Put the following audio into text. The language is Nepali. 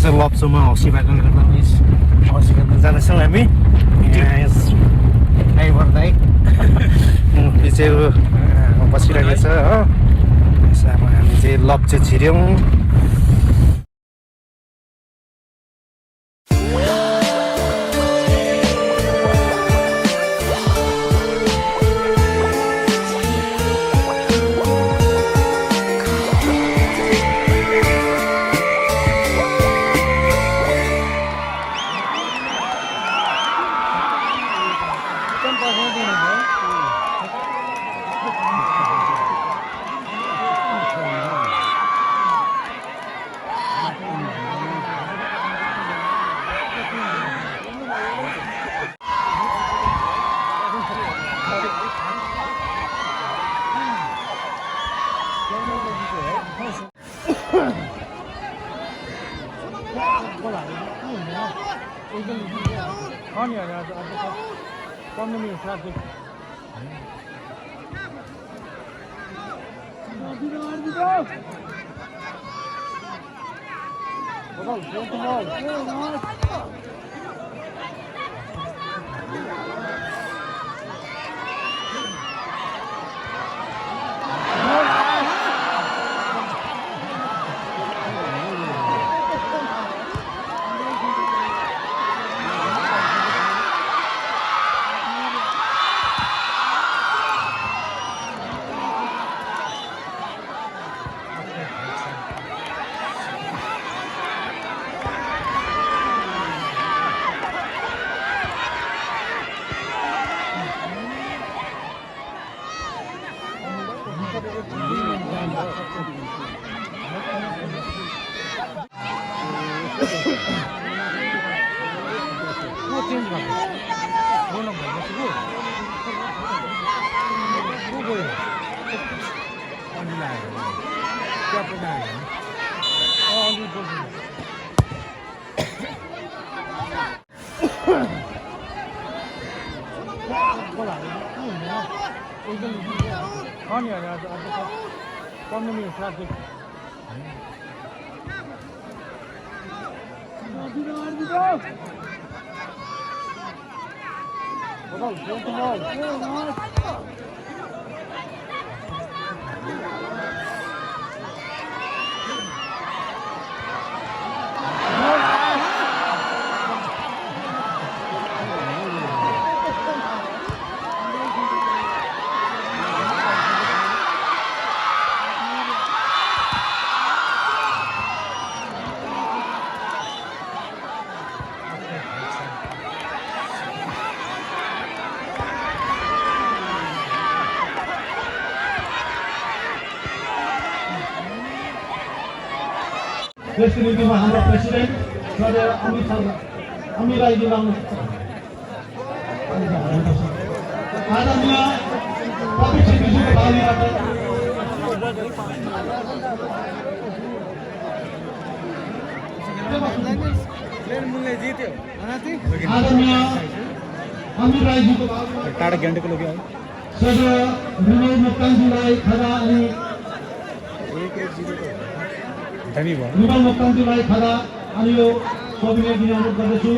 चाहिँ लप्चूमा हौसी भएको कारणले हौसी खेल्न जाँदैछौँ हामी यहाँ ड्राइभर दाइ पछि बसिरहेको छ हो। अब हामी चाहिँ लप्चू छिर्यौँ। देशको निम्तिमा हाम्रो प्रेसिडेन्ट श्रद्धेय अमित राईजी आउनु आदरणीय प्रत्यक्ष विश्वको भागीबाट आदरणीय अमित राईजीको टाढा घन्टाको लोग श्रद्धेय विनोद मोक्तानजीलाई खदा अनि धनी भयो विनोद मोक्तानजीलाई खदा अनि यो सोभिनियर दिन अनुरोध गर्दछु।